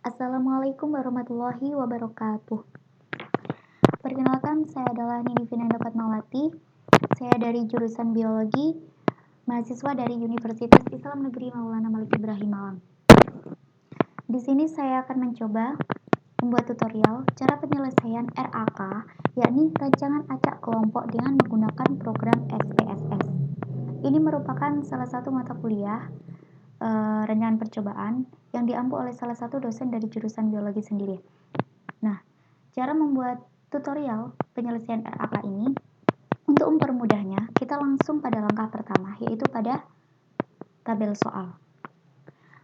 Assalamualaikum warahmatullahi wabarakatuh. Perkenalkan, saya adalah Nini Vinanda Fatmawati. Saya dari jurusan Biologi, mahasiswa dari Universitas Islam Negeri Maulana Malik Ibrahim Malang. Di sini saya akan mencoba membuat tutorial cara penyelesaian RAK, yakni rancangan acak kelompok dengan menggunakan program SPSS. Ini merupakan salah satu mata kuliah rancangan percobaan yang diampu oleh salah satu dosen dari jurusan biologi sendiri. Nah, cara membuat tutorial penyelesaian RAK ini, untuk mempermudahnya, kita langsung pada langkah pertama, yaitu pada tabel soal.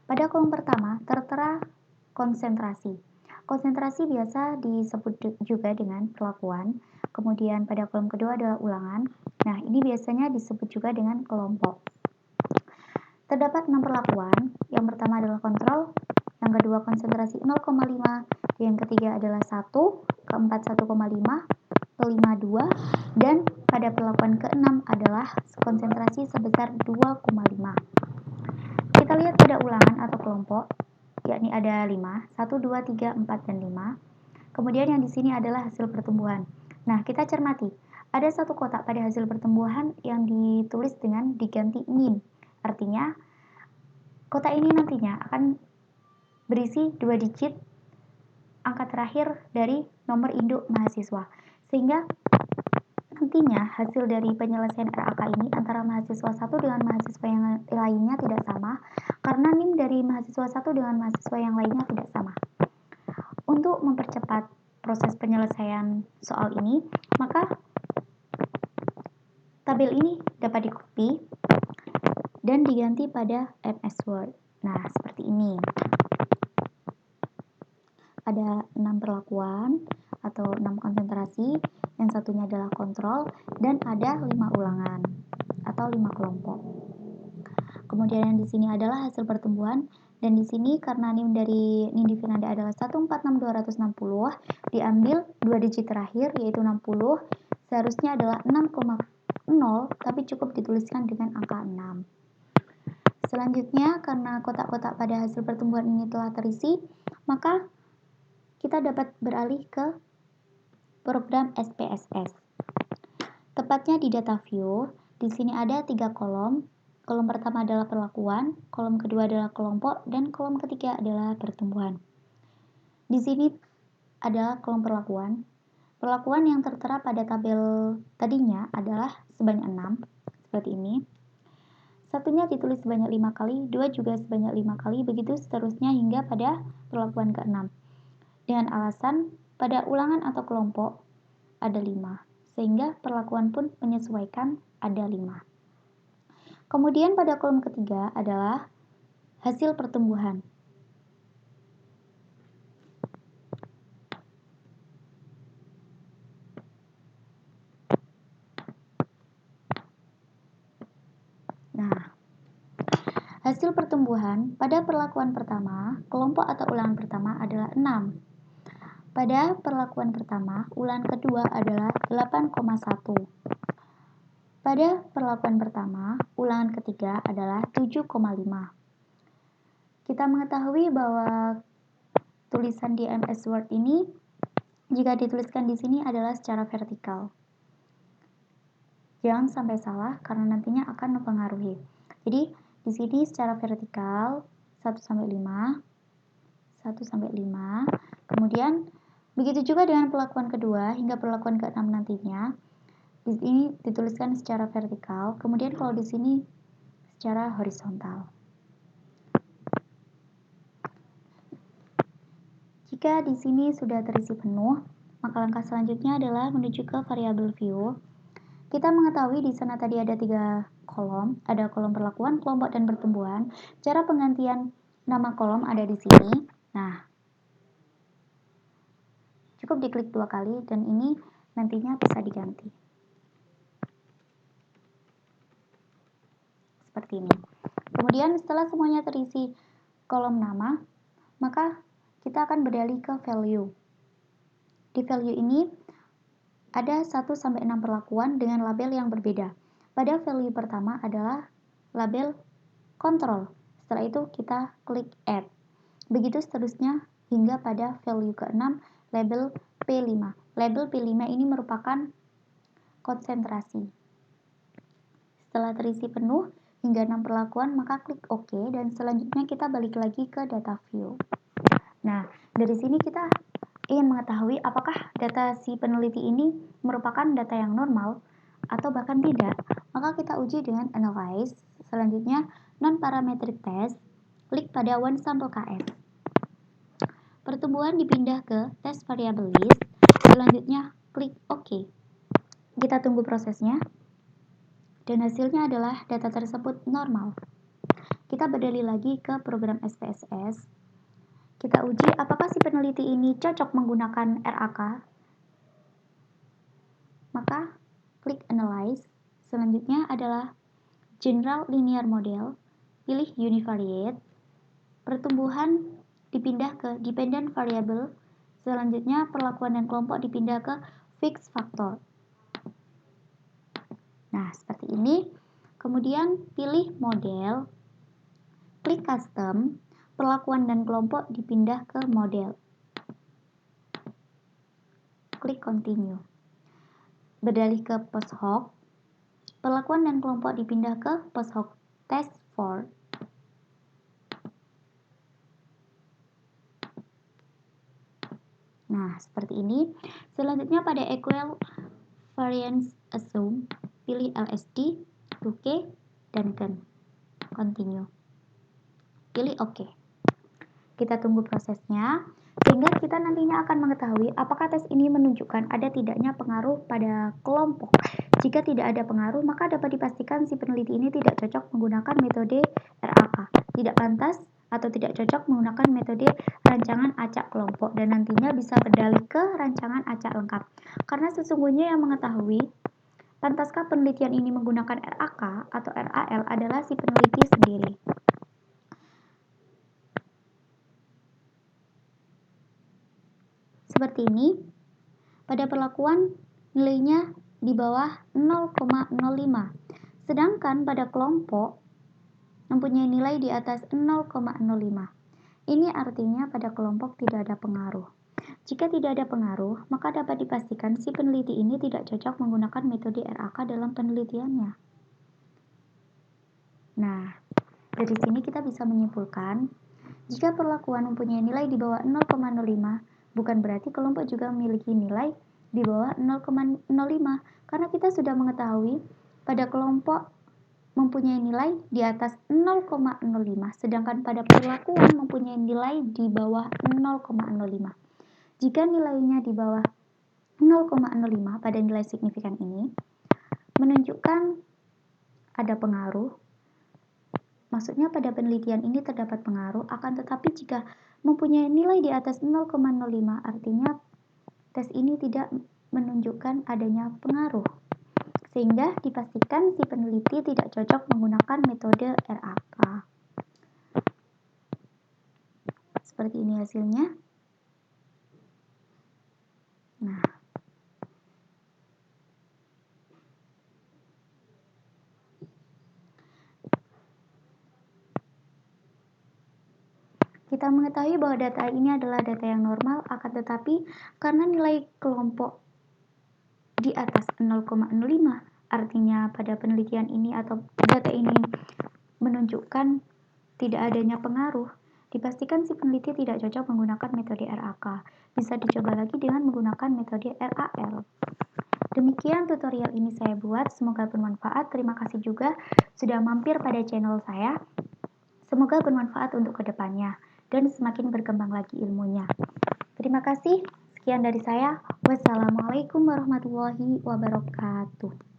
Pada kolom pertama tertera konsentrasi. Konsentrasi biasa disebut juga dengan perlakuan. Kemudian pada kolom kedua adalah ulangan. Nah, ini biasanya disebut juga dengan kelompok. Terdapat 6 perlakuan. Yang pertama adalah kontrol, yang kedua konsentrasi 0,5, yang ketiga adalah 1, keempat 1,5, kelima 2, dan pada perlakuan ke-6 adalah konsentrasi sebesar 2,5. Kita lihat pada ulangan atau kelompok, yakni ada 5, 1, 2, 3, 4, dan 5. Kemudian yang di sini adalah hasil pertumbuhan. Nah, kita cermati, ada satu kotak pada hasil pertumbuhan yang ditulis dengan diganti NIM. Artinya, kotak ini nantinya akan berisi 2 digit angka terakhir dari nomor induk mahasiswa. Sehingga nantinya hasil dari penyelesaian RAK ini antara mahasiswa satu dengan mahasiswa yang lainnya tidak sama, karena NIM dari mahasiswa satu dengan mahasiswa yang lainnya tidak sama. Untuk mempercepat proses penyelesaian soal ini, maka tabel ini dapat di-copy dan diganti pada MS Word. Nah, seperti ini. Ada 6 perlakuan atau 6 konsentrasi, yang satunya adalah kontrol, dan ada 5 ulangan atau 5 kelompok. Kemudian yang di sini adalah hasil pertumbuhan, dan di sini karena NIM dari Nindi Vinanda adalah 146260, diambil 2 digit terakhir yaitu 60, seharusnya adalah 6,0, tapi cukup dituliskan dengan angka 6. Selanjutnya, karena kotak-kotak pada hasil pertumbuhan ini telah terisi, maka kita dapat beralih ke program SPSS. Tepatnya di data view, di sini ada 3 kolom. Kolom pertama adalah perlakuan, kolom kedua adalah kelompok, dan kolom ketiga adalah pertumbuhan. Di sini adalah kolom perlakuan. Perlakuan yang tertera pada tabel tadinya adalah sebanyak 6, seperti ini. Satunya ditulis sebanyak 5 kali, dua juga sebanyak 5 kali, begitu seterusnya hingga pada perlakuan ke-6. Dengan alasan pada ulangan atau kelompok ada 5, sehingga perlakuan pun menyesuaikan ada 5. Kemudian pada kolom ketiga adalah hasil pertumbuhan. Nah, hasil pertumbuhan pada perlakuan pertama, kelompok atau ulangan pertama adalah 6. Pada perlakuan pertama, ulangan kedua adalah 8,1. Pada perlakuan pertama, ulangan ketiga adalah 7,5. Kita mengetahui bahwa tulisan di MS Word ini jika dituliskan di sini adalah secara vertikal. Jangan sampai salah karena nantinya akan mempengaruhi. Jadi, di sini secara vertikal 1 sampai 5, 1 sampai 5. Kemudian begitu juga dengan perlakuan kedua hingga perlakuan ke-6 nantinya. Di sini dituliskan secara vertikal, kemudian kalau di sini secara horizontal. Jika di sini sudah terisi penuh, maka langkah selanjutnya adalah menuju ke variabel view. Kita mengetahui di sana tadi ada 3 kolom, ada kolom perlakuan, kelompok, dan pertumbuhan. Cara penggantian nama kolom ada di sini. Nah, cukup diklik 2 kali dan ini nantinya bisa diganti. Seperti ini. Kemudian setelah semuanya terisi kolom nama, maka kita akan beralih ke value. Di value ini ada 1 sampai 6 perlakuan dengan label yang berbeda. Pada value pertama adalah label control. Setelah itu kita klik add. Begitu seterusnya hingga pada value ke-6 label P5. Label P5 ini merupakan konsentrasi. Setelah terisi penuh hingga 6 perlakuan, maka klik OK dan selanjutnya kita balik lagi ke data view. Nah, dari sini kita ingin mengetahui apakah data si peneliti ini merupakan data yang normal atau bahkan tidak. Maka kita uji dengan analyze. Selanjutnya non-parametric test, klik pada one sample KS. Pertumbuhan dipindah ke test variable list. Selanjutnya klik OK. Kita tunggu prosesnya. Dan hasilnya adalah data tersebut normal. Kita beralih lagi ke program SPSS. Kita uji apakah si peneliti ini cocok menggunakan RAK. Maka klik Analyze. Selanjutnya adalah General Linear Model. Pilih Univariate. Pertumbuhan dipindah ke Dependent Variable. Selanjutnya perlakuan dan kelompok dipindah ke Fixed Factor. Nah, seperti ini. Kemudian pilih model. Klik Custom. Perlakuan dan kelompok dipindah ke model. Klik Continue. Beralih ke post hoc. Perlakuan dan kelompok dipindah ke post hoc test 4. Nah, seperti ini. Selanjutnya pada equal variance assume, pilih LSD, OK, dan continue. Pilih OK. Kita tunggu prosesnya, sehingga kita nantinya akan mengetahui apakah tes ini menunjukkan ada tidaknya pengaruh pada kelompok. Jika tidak ada pengaruh, maka dapat dipastikan si peneliti ini tidak cocok menggunakan metode RAK, tidak pantas atau tidak cocok menggunakan metode rancangan acak kelompok, dan nantinya bisa berdalih ke rancangan acak lengkap. Karena sesungguhnya yang mengetahui pantaskah penelitian ini menggunakan RAK atau RAL adalah si peneliti sendiri. Seperti ini, pada perlakuan nilainya di bawah 0,05, sedangkan pada kelompok mempunyai nilai di atas 0,05. Ini artinya pada kelompok tidak ada pengaruh. Jika tidak ada pengaruh, maka dapat dipastikan si peneliti ini tidak cocok menggunakan metode RAK dalam penelitiannya. Nah, dari sini kita bisa menyimpulkan, jika perlakuan mempunyai nilai di bawah 0,05, bukan berarti kelompok juga memiliki nilai di bawah 0,05, karena kita sudah mengetahui pada kelompok mempunyai nilai di atas 0,05, sedangkan pada perlakuan mempunyai nilai di bawah 0,05. Jika nilainya di bawah 0,05 pada nilai signifikan ini, menunjukkan ada pengaruh. Maksudnya pada penelitian ini terdapat pengaruh, akan tetapi jika mempunyai nilai di atas 0,05 artinya tes ini tidak menunjukkan adanya pengaruh. sehingga dipastikan si peneliti tidak cocok menggunakan metode RAK. Seperti ini hasilnya. Nah, kita mengetahui bahwa data ini adalah data yang normal, akan tetapi karena nilai kelompok di atas 0,05, artinya pada penelitian ini atau data ini menunjukkan tidak adanya pengaruh, dipastikan si peneliti tidak cocok menggunakan metode RAK. Bisa dicoba lagi dengan menggunakan metode RAL. Demikian tutorial ini saya buat, semoga bermanfaat. Terima kasih juga sudah mampir pada channel saya. Semoga bermanfaat untuk kedepannya dan semakin berkembang lagi ilmunya. Terima kasih, sekian dari saya. Wassalamualaikum warahmatullahi wabarakatuh.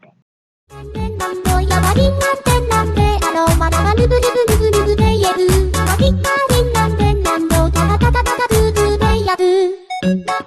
Thank you.